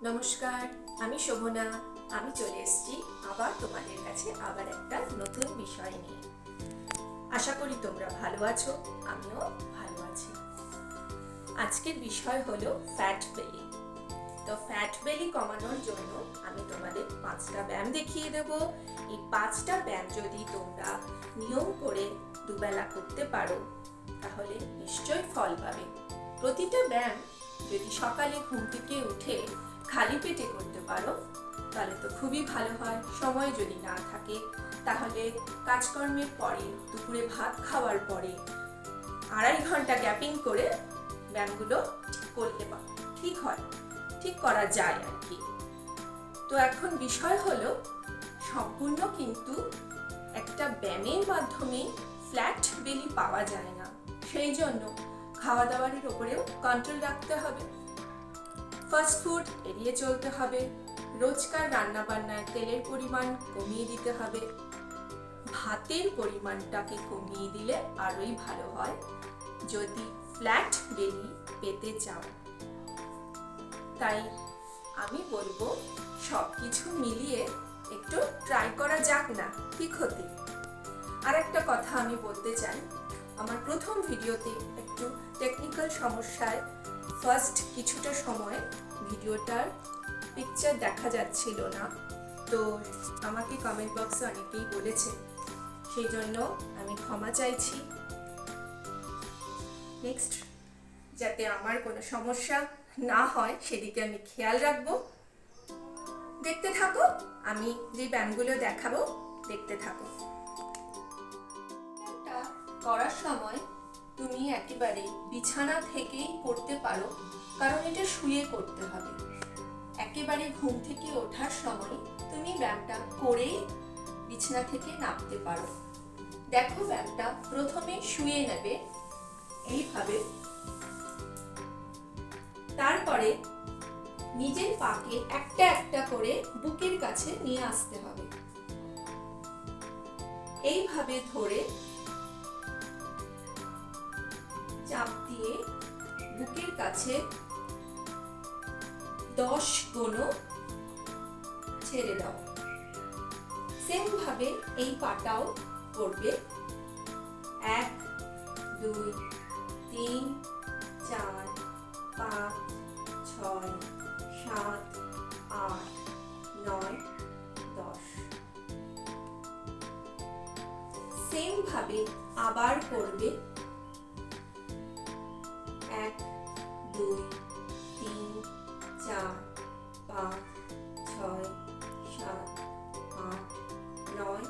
নমস্কার, আমি শোভনা। আমি চলে এসেছি আবার তোমাদের কাছে আবার একটা নতুন বিষয় নিয়ে। আশা করি তোমরা ভালো আছো, আমিও ভালো আছি। আজকের বিষয় হলো ফ্যাট বেলি। তো ফ্যাট বেলি কমানোর জন্য আমি তোমাদের 5টা ব্যায়াম দেখিয়ে দেব। এই 5টা ব্যায়াম যদি তোমরা নিয়ম করে দুবেলা করতে পারো তাহলে নিশ্চয়ই ফল পাবে। প্রতিটা ব্যায়াম যদি সকালে ঘুম থেকে উঠে খালি পেটে করতে পারো তাহলে তো খুবই ভালো হয়। সময় যদি না থাকে তাহলে কাজকর্মের পরে, দুপুরে ভাত খাওয়ার পরে 2.5 ঘন্টা গ্যাপিং করে ব্যায়ামগুলো করলে ঠিক হয়, ঠিক করা যায় আর কি। তো এখন বিষয় হলো, সম্পূর্ণ কিন্তু একটা ব্যায়ামের মাধ্যমে ফ্ল্যাট বেলি পাওয়া যায় না। সেই জন্য খাওয়া দাওয়ার উপরেও কন্ট্রোল রাখতে হবে। ফাস্ট ফুড এড়িয়ে চলতে হবে। রোজকার রান্না বান্নায় তেলের পরিমাণ কমিয়ে দিতে হবে। ভাতের পরিমাণটাকে কমিয়ে দিলে আরোই ভালো হয় যদি ফ্ল্যাট বেলি পেতে চাও। তাই আমি বলবো সবকিছু মিলিয়ে একটু ট্রাই করা যাক না, কি ক্ষতি। আর একটা কথা আমি বলতে চাই, আমার প্রথম ভিডিওতে একটু টেকনিক্যাল সমস্যায় ফার্স্ট কিছুটা সময় ভিডিওটার পিকচার দেখা যাচ্ছিল না। তো আমাকে কমেন্ট বক্সে অনেকেই বলেছে, সেই জন্য আমি ক্ষমা চাইছি। নেক্সট যাতে আমার কোনো সমস্যা না হয় সেদিকে আমি খেয়াল রাখবো। দেখতে থাকো, আমি যে ব্যায়ামগুলো দেখাবো দেখতে থাকো। করার সময় তুমি একেবারে বিছানা থেকেই করতে পারো, কারণ এটা শুয়ে করতে হবে। একেবারে ঘুম থেকে ওঠার সময় তুমি ব্যায়ামটা করেই বিছানা থেকে নামতে পারো। দেখো, ব্যায়ামটা প্রথমে শুয়ে নেবে এইভাবে, তারপরে নিজের পাকে একটা একটা করে বুকের কাছে নিয়ে আসতে হবে। এইভাবে ধরে চাপ দিয়ে বুকের কাছে 10 গুণ ছেড়ে দাও। সেম ভাবে এই পাটাও করবে। 1 2 3 4 5 6 7 8 9 10। সেম ভাবে আবার করবে। 1 2 3 4 5 6 7 8 9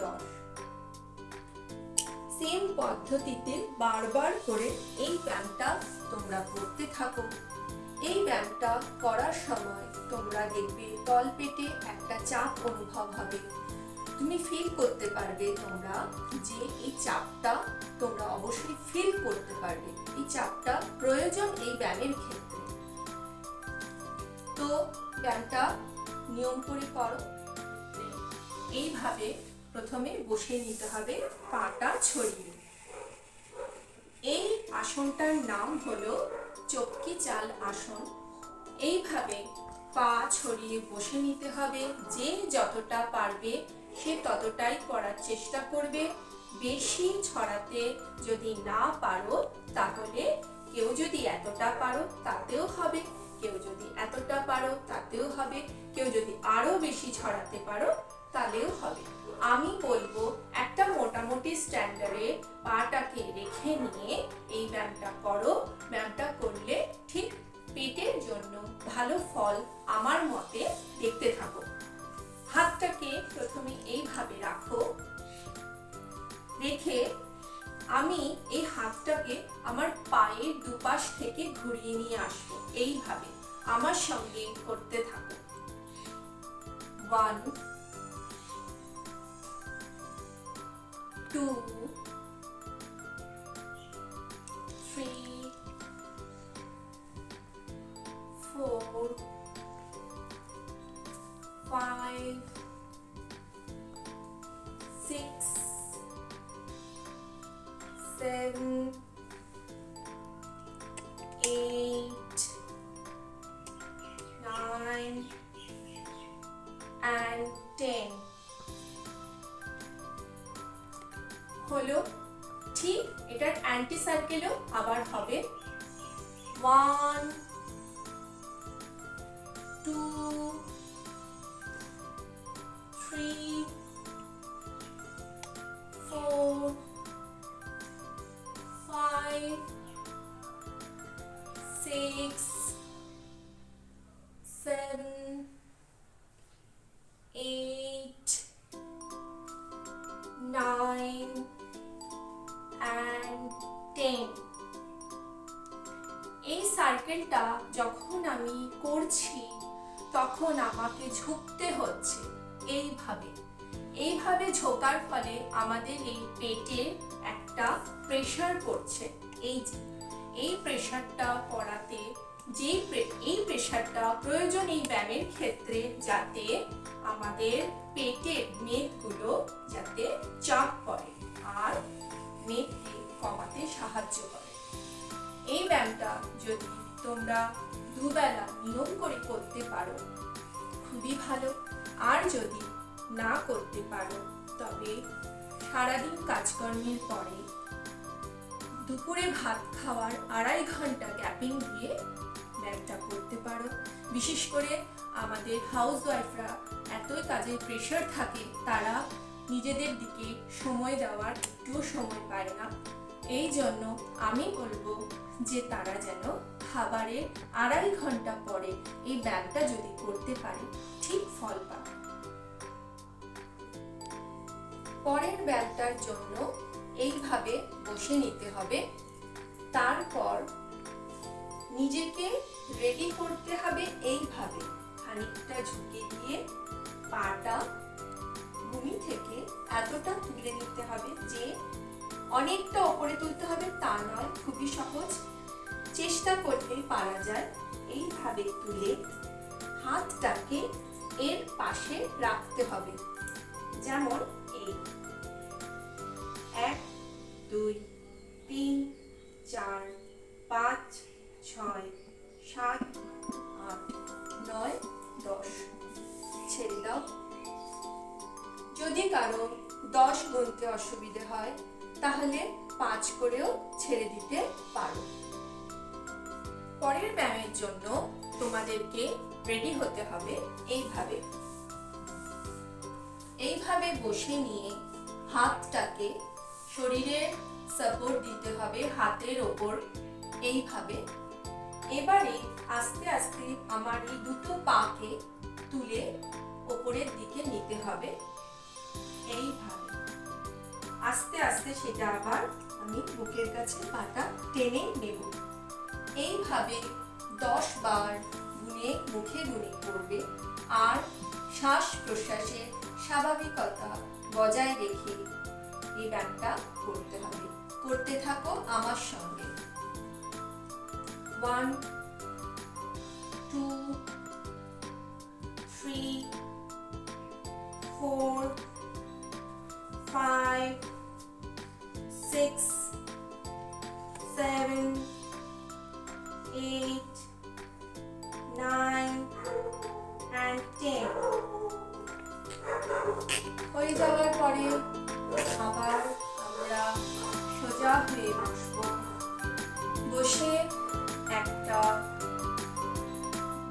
10। সেম পদ্ধতিতে বারবার করে এই ব্যায়ামটা তোমরা করতে থাকো। এই ব্যায়ামটা করার সময় তোমরা দেখবে তলপেটে একটা চাপ অনুভব হবে। তুমি ফিল করতে পারবে তোমরা যে এই চাপটা তোমরা অবশ্যই ফিল করতে পারবে। এই চাপটা প্রয়োজন এই ব্যায়ামের ক্ষেত্রে। তো ব্যায়ামটা নিয়ম করে করো। এইভাবে প্রথমে বসে নিতে হবে পাটা ছড়িয়ে। এই আসনটার নাম হলো চক্কি চাল আসন। এইভাবে পা ছড়িয়ে বসে নিতে হবে। যে যতটা পারবে সে ততটাই করার চেষ্টা করবে। বেশি ছড়াতে যদি না পারো তাহলে কেউ যদি এতটা পারো তাতেও হবে, কেউ যদি এতটা পারো তাতেও হবে, কেউ যদি আরো বেশি ছড়াতে পারো তাহলেও হবে। আমি বলবো একটা মোটামুটি স্ট্যান্ডার্ডে পাটাকে রেখে নিয়ে এই ব্যায়ামটা করো। ব্যায়ামটা করলে ঠিক পেটের জন্য ভালো ফল আমার মতে দেখতে থাকো। হাতটাকে প্রথমে এইভাবে রাখো। রেখে আমি এই হাতটাকে আমার পায়ের দুপাশ থেকে ঘুরিয়ে নিয়ে আসবো। এইভাবে আমার সঙ্গে করতে থাকো। 1 2 3 4 5 6 7 8 9 হলো। ঠিক এটার অ্যান্টি সার্কেলও আবার হবে। 1 2 3 4 5 6 7 8 9 and 10। এই সার্কেলটা যখন আমি করছি তখন আমাকে ঝুঁকতে হচ্ছে এইভাবে ঝোঁকার ফলে আমাদের এই পেটে একটা প্রেসার পড়ছে। এই প্রেসারটা পড়াতে এই প্রেসারটা প্রয়োজন এই ব্যায়ামের ক্ষেত্রে, যাতে আমাদের পেটের মেদগুলো যাতে চাপ পড়ে আর মেদকে কমাতে সাহায্য করে। এই ব্যায়ামটা যদি তোমরা দুবেলা নিয়ম করে করতে পারো খুবই ভালো, আর যদি না করতে পারো তবে সারাদিন কাজকর্মের পরে দুপুরে ভাত খাওয়ার 2.5 ঘন্টা গ্যাপিং দিয়ে ব্যায়ামটা করতে পারো। বিশেষ করে আমাদের হাউসওয়াইফরা এতই কাজের প্রেশার থাকে, তারা নিজেদের দিকে সময় দেওয়ার একটুও সময় পায় না। এই জন্য আমি বলবো যে তারা যেন খাবারের 2.5 ঘন্টা পরে এই ব্যায়ামটা যদি করতে পারে ঠিক ফল পাবে। পরের ব্যায়ামটার জন্য এইভাবে বসে নিতে হবে। তারপর নিজেকে রেডি করতে হবে এইভাবে, খানিকটা ঝুঁকে দিয়ে পাটা ভূমি থেকে এতটা তুলে নিতে হবে যে অনেকটা ওপরে তুলতে হবে তা নয়, খুবই সহজ, চেষ্টা করলেই পারা যায়। এইভাবে তুলে হাতটাকে এর পাশে রাখতে হবে, যেমন এই 1 2 3 4 5 6 7 8 9 10। ছেড়ে দাও। যদি কারো 10 গুনতে অসুবিধে হয় তাহলে 5 করেও ছেড়ে দিতে পারো। পরের ব্যায়ামের জন্য তোমাদেরকে রেডি হতে হবে এইভাবে বসে নিয়ে হাতটাকে শরীরের সাপোর্ট দিতে হবে হাতের ওপর এইভাবে। এবারে আস্তে আস্তে আমার এই দুটো পাকে তুলে ওপরের দিকে নিতে হবে এইভাবে। আস্তে আস্তে সেটা আবার আমি বুকের কাছে পাটা টেনে নেব। এইভাবে 10 বার গুনে মুখে গুনে করবে আর শ্বাস প্রশ্বাসের স্বাভাবিকতা বজায় রেখে এই ব্যায়ামটা করতে হবে। করতে থাকো আমার সঙ্গে। 1 2 3 4 5 6 7 8 9 and 10। হয়ে যাওয়ার পরে আবার আমরা সোজা হয়ে বসবো। বসে একটা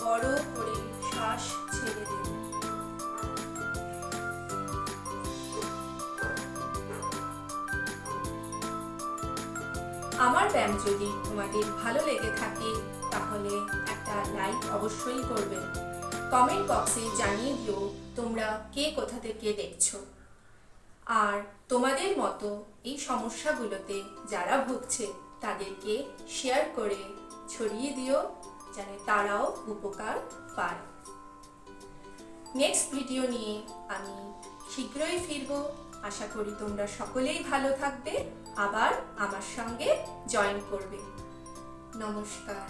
বড় করে শ্বাস ছেড়ে দেব। আমার ব্যায়াম যদি তোমাদের ভালো লেগে থাকে তাহলে একটা লাইক অবশ্যই করবে। কমেন্ট বক্সে জানিয়ে দিও তোমরা কে কোথা থেকে দেখছো, আর তোমাদের মতো এই সমস্যাগুলোতে যারা ভুগছে তাদেরকে শেয়ার করে ছড়িয়ে দিও যেন তারাও উপকার পায়। নেক্সট ভিডিও নিয়ে আমি শীঘ্রই ফিরবো। আশা করি তোমরা সকলেই ভালো থাকবে, আবার আমার সঙ্গে জয়েন করবে। নমস্কার।